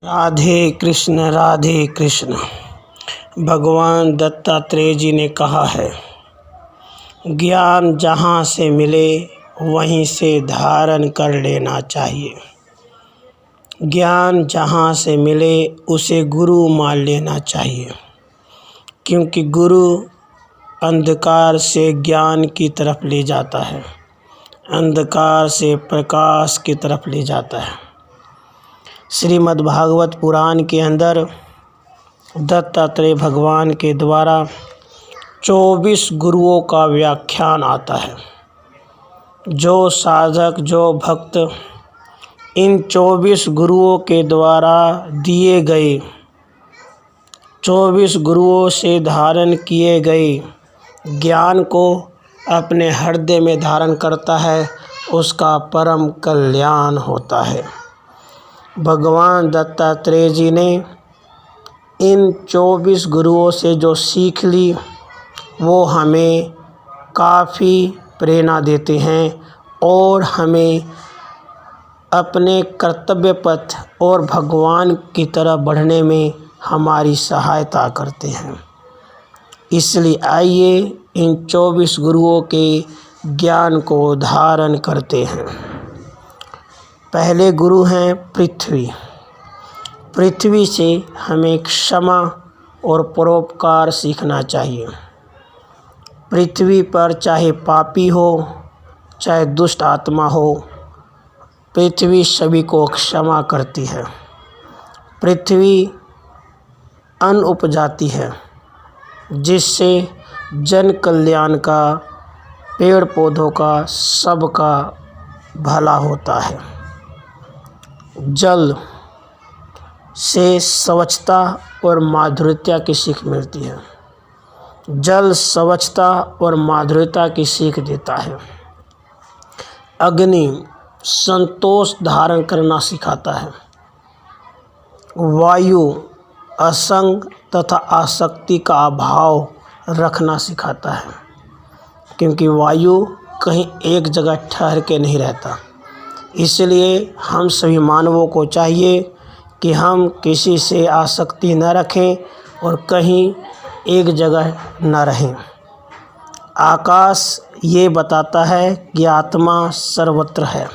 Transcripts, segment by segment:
राधे कृष्ण। भगवान दत्तात्रेय जी ने कहा है, ज्ञान जहाँ से मिले वहीं से धारण कर लेना चाहिए। ज्ञान जहाँ से मिले उसे गुरु मान लेना चाहिए, क्योंकि गुरु अंधकार से ज्ञान की तरफ ले जाता है, अंधकार से प्रकाश की तरफ ले जाता है। श्रीमद् भागवत पुराण के अंदर दत्तात्रेय भगवान के द्वारा 24 गुरुओं का व्याख्यान आता है। जो साधक, जो भक्त इन 24 गुरुओं के द्वारा दिए गए, 24 गुरुओं से धारण किए गए ज्ञान को अपने हृदय में धारण करता है, उसका परम कल्याण होता है। भगवान दत्तात्रेय जी ने इन 24 गुरुओं से जो सीख ली वो हमें काफ़ी प्रेरणा देते हैं और हमें अपने कर्तव्य पथ और भगवान की तरफ बढ़ने में हमारी सहायता करते हैं। इसलिए आइए इन 24 गुरुओं के ज्ञान को धारण करते हैं। पहले गुरु हैं पृथ्वी। पृथ्वी से हमें क्षमा और परोपकार सीखना चाहिए। पृथ्वी पर चाहे पापी हो, चाहे दुष्ट आत्मा हो, पृथ्वी सभी को क्षमा करती है। पृथ्वी अन्न उपजाती है, जिससे जन कल्याण का, पेड़ पौधों का, सबका भला होता है। जल से स्वच्छता और माधुर्यता की सीख मिलती है। जल स्वच्छता और माधुर्यता की सीख देता है। अग्नि संतोष धारण करना सिखाता है। वायु असंग तथा आसक्ति का अभाव रखना सिखाता है, क्योंकि वायु कहीं एक जगह ठहर के नहीं रहता। इसलिए हम सभी मानवों को चाहिए कि हम किसी से आसक्ति न रखें और कहीं एक जगह न रहें। आकाश ये बताता है कि आत्मा सर्वत्र है।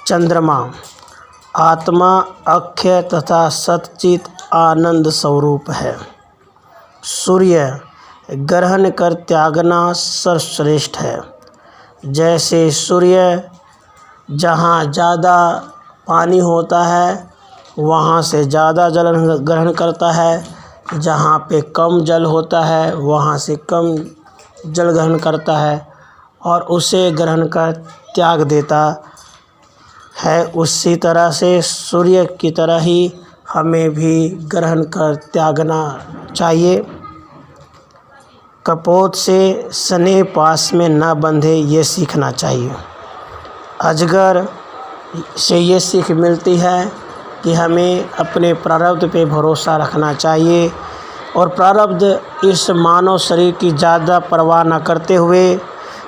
चंद्रमा आत्मा अक्षय तथा सच्चित आनंद स्वरूप है। सूर्य ग्रहण कर त्यागना सर्वश्रेष्ठ है। जैसे सूर्य जहाँ ज़्यादा पानी होता है वहाँ से ज़्यादा जल ग्रहण करता है, जहाँ पे कम जल होता है वहाँ से कम जल ग्रहण करता है और उसे ग्रहण कर त्याग देता है। उसी तरह से सूर्य की तरह ही हमें भी ग्रहण कर त्यागना चाहिए। कपोत से स्नेह पास में न बंधे, ये सीखना चाहिए। अजगर से ये सीख मिलती है कि हमें अपने प्रारब्ध पे भरोसा रखना चाहिए और प्रारब्ध इस मानव शरीर की ज़्यादा परवाह न करते हुए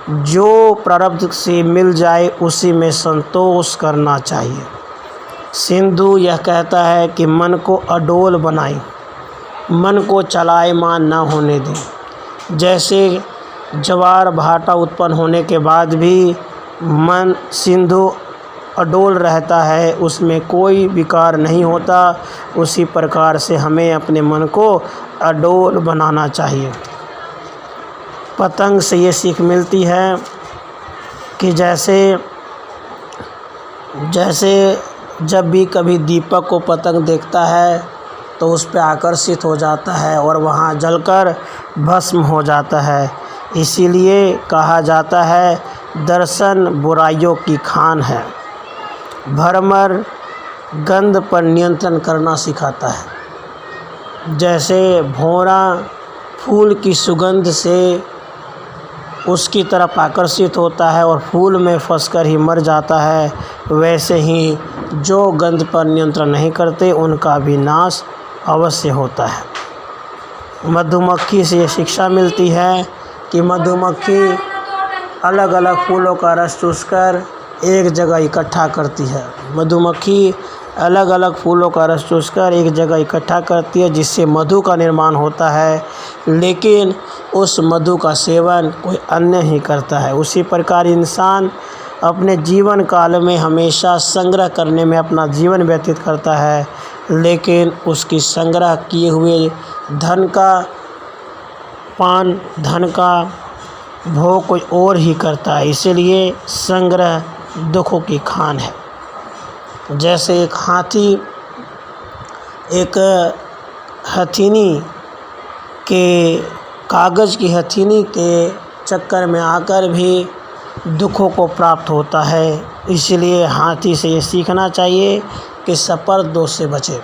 जो प्रारब्ध से मिल जाए उसी में संतोष करना चाहिए। सिंधु यह कहता है कि मन को अडोल बनाए, मन को चलायमान न होने दें। जैसे ज्वार भाटा उत्पन्न होने के बाद भी मन सिंधु अडोल रहता है, उसमें कोई विकार नहीं होता, उसी प्रकार से हमें अपने मन को अडोल बनाना चाहिए। पतंग से ये सीख मिलती है कि जैसे जब भी कभी दीपक को पतंग देखता है तो उस पर आकर्षित हो जाता है और वहाँ जलकर भस्म हो जाता है। इसीलिए कहा जाता है दर्शन बुराइयों की खान है। भ्रमर गंध पर नियंत्रण करना सिखाता है। जैसे भौरा फूल की सुगंध से उसकी तरफ आकर्षित होता है और फूल में फंसकर ही मर जाता है, वैसे ही जो गंध पर नियंत्रण नहीं करते उनका भी नाश अवश्य होता है। मधुमक्खी से ये शिक्षा मिलती है कि मधुमक्खी अलग अलग फूलों का रस चूसकर एक जगह इकट्ठा करती है। मधुमक्खी अलग अलग फूलों का रस चूसकर एक जगह इकट्ठा करती है, जिससे मधु का निर्माण होता है, लेकिन उस मधु का सेवन कोई अन्य ही करता है। उसी प्रकार इंसान अपने जीवन काल में हमेशा संग्रह करने में अपना जीवन व्यतीत करता है, लेकिन उसकी संग्रह किए हुए धन का भोग कोई और ही करता है। इसीलिए संग्रह दुखों की खान है। जैसे एक हाथी एक हथीनी के कागज़ की हथीनी के चक्कर में आकर भी दुखों को प्राप्त होता है। इसलिए हाथी से ये सीखना चाहिए कि सपर्दोष से बचे।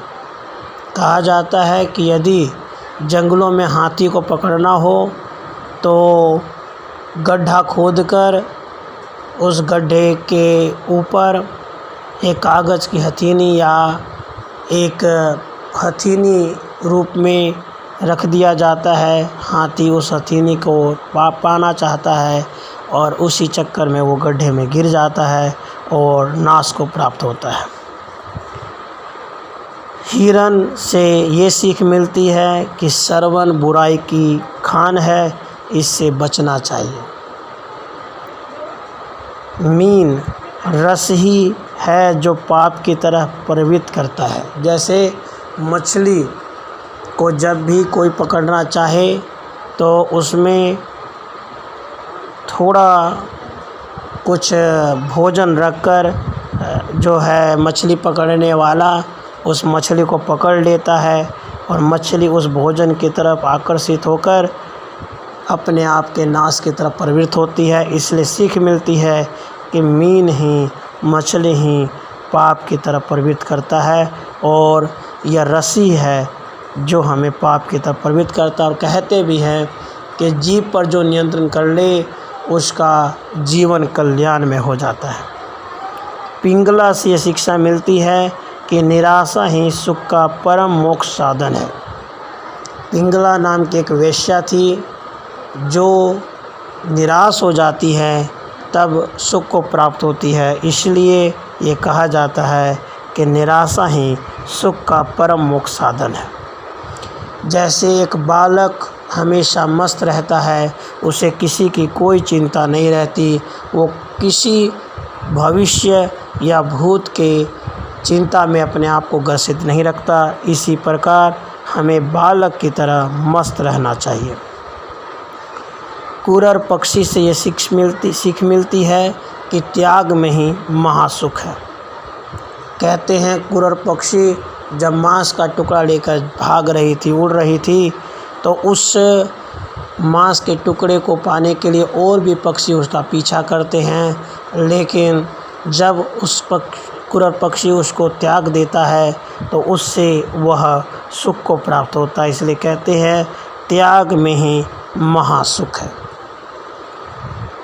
कहा जाता है कि यदि जंगलों में हाथी को पकड़ना हो तो गड्ढा खोदकर उस गड्ढे के ऊपर एक कागज़ की हथीनी या एक हथीनी रूप में रख दिया जाता है। हाथी उस हथीनी को पाना चाहता है और उसी चक्कर में वो गड्ढे में गिर जाता है और नाश को प्राप्त होता है। हिरण से ये सीख मिलती है कि श्रवण बुराई की खान है, इससे बचना चाहिए। मीन रस ही है जो पाप की तरफ प्रवृत्त करता है। जैसे मछली को जब भी कोई पकड़ना चाहे तो उसमें थोड़ा कुछ भोजन रखकर जो है मछली पकड़ने वाला उस मछली को पकड़ लेता है और मछली उस भोजन की तरफ आकर्षित होकर अपने आप के नाश की तरफ प्रवृत्त होती है। इसलिए सीख मिलती है कि मीन ही मछली ही पाप की तरफ प्रवृत्त करता है और यह रस्सी है जो हमें पाप की तरफ प्रवृत्त करता है। और कहते भी हैं कि जीव पर जो नियंत्रण कर ले उसका जीवन कल्याण में हो जाता है। पिंगला से ये शिक्षा मिलती है कि निराशा ही सुख का परम मोक्ष साधन है। पिंगला नाम की एक वेश्या थी जो निराश हो जाती है तब सुख को प्राप्त होती है। इसलिए ये कहा जाता है कि निराशा ही सुख का परम मोक्ष साधन है। जैसे एक बालक हमेशा मस्त रहता है, उसे किसी की कोई चिंता नहीं रहती, वो किसी भविष्य या भूत के चिंता में अपने आप को ग्रसित नहीं रखता। इसी प्रकार हमें बालक की तरह मस्त रहना चाहिए। कुरर पक्षी से ये सीख मिलती है कि त्याग में ही महासुख है। कहते हैं कुरर पक्षी जब मांस का टुकड़ा लेकर भाग रही थी, उड़ रही थी, तो उस मांस के टुकड़े को पाने के लिए और भी पक्षी उसका पीछा करते हैं, लेकिन जब उस कुरर पक्षी उसको त्याग देता है तो उससे वह सुख को प्राप्त होता है। इसलिए कहते हैं त्याग में ही महासुख है।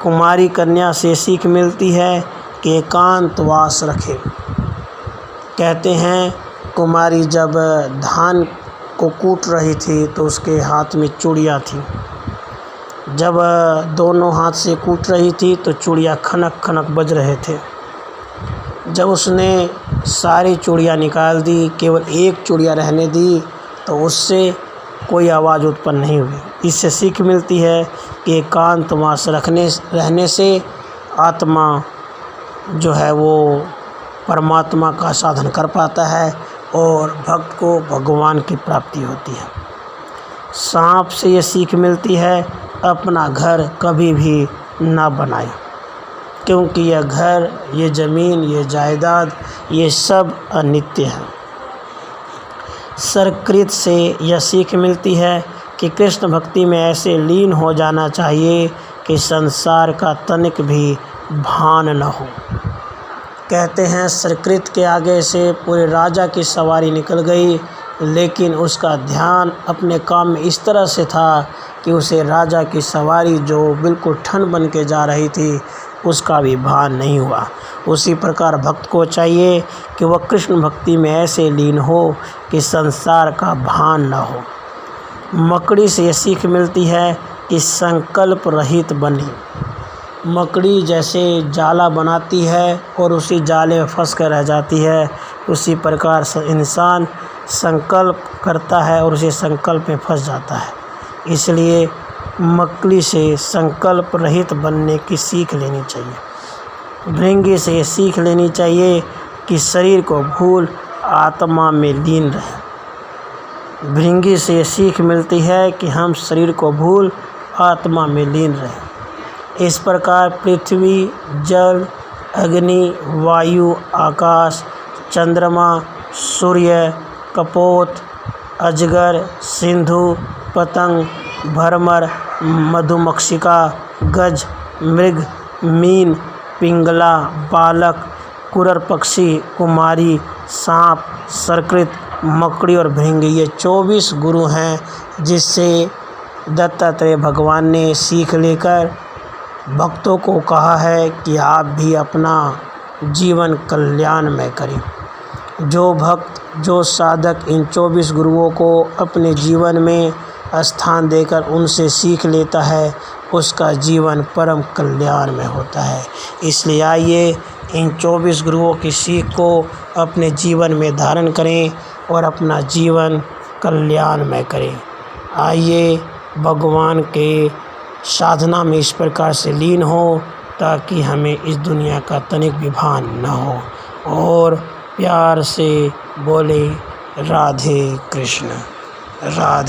कुमारी कन्या से सीख मिलती है कि एकांतवास रखे। कहते हैं कुमारी जब धान को कूट रही थी तो उसके हाथ में चूड़ियाँ थी। जब दोनों हाथ से कूट रही थी तो चूड़ियाँ खनक खनक बज रहे थे। जब उसने सारी चूड़ियाँ निकाल दी, केवल एक चूड़ियाँ रहने दी, तो उससे कोई आवाज़ उत्पन्न नहीं हुई। इससे सीख मिलती है कि एकांतवास रहने से आत्मा जो है वो परमात्मा का साधन कर पाता है और भक्त को भगवान की प्राप्ति होती है। सांप से ये सीख मिलती है अपना घर कभी भी ना बनाए, क्योंकि यह घर, ये ज़मीन, ये जायदाद, ये सब अनित्य है। सरकृत से यह सीख मिलती है कि कृष्ण भक्ति में ऐसे लीन हो जाना चाहिए कि संसार का तनिक भी भान न हो। कहते हैं सरकृत के आगे से पूरे राजा की सवारी निकल गई, लेकिन उसका ध्यान अपने काम में इस तरह से था कि उसे राजा की सवारी जो बिल्कुल ठन बन के जा रही थी उसका भी भान नहीं हुआ। उसी प्रकार भक्त को चाहिए कि वह कृष्ण भक्ति में ऐसे लीन हो कि संसार का भान न हो। मकड़ी से ये सीख मिलती है कि संकल्प रहित बने। मकड़ी जैसे जाला बनाती है और उसी जाले में फंस कर रह जाती है, उसी प्रकार से इंसान संकल्प करता है और उसे संकल्प में फंस जाता है। इसलिए मकड़ी से संकल्प रहित बनने की सीख लेनी चाहिए। भृंगी से ये सीख लेनी चाहिए कि शरीर को भूल आत्मा में लीन रहे। भृंगी से ये सीख मिलती है कि हम शरीर को भूल आत्मा में लीन रहें। इस प्रकार पृथ्वी, जल, अग्नि, वायु, आकाश, चंद्रमा, सूर्य, कपोत, अजगर, सिंधु, पतंग, भ्रमर, मधुमक्षिका, गज, मृग, मीन, पिंगला, बालक, कुरर पक्षी, कुमारी, सांप, सर्कृत, मकड़ी और भृंगी, ये 24 गुरु हैं जिससे दत्तात्रेय भगवान ने सीख लेकर भक्तों को कहा है कि आप भी अपना जीवन कल्याण में करें। जो भक्त, जो साधक इन 24 गुरुओं को अपने जीवन में स्थान देकर उनसे सीख लेता है, उसका जीवन परम कल्याण में होता है। इसलिए आइए इन 24 गुरुओं की सीख को अपने जीवन में धारण करें और अपना जीवन कल्याण में करें। आइए भगवान के साधना में इस प्रकार से लीन हो ताकि हमें इस दुनिया का तनिक भी भान न हो। और प्यार से बोले राधे कृष्ण, राधे।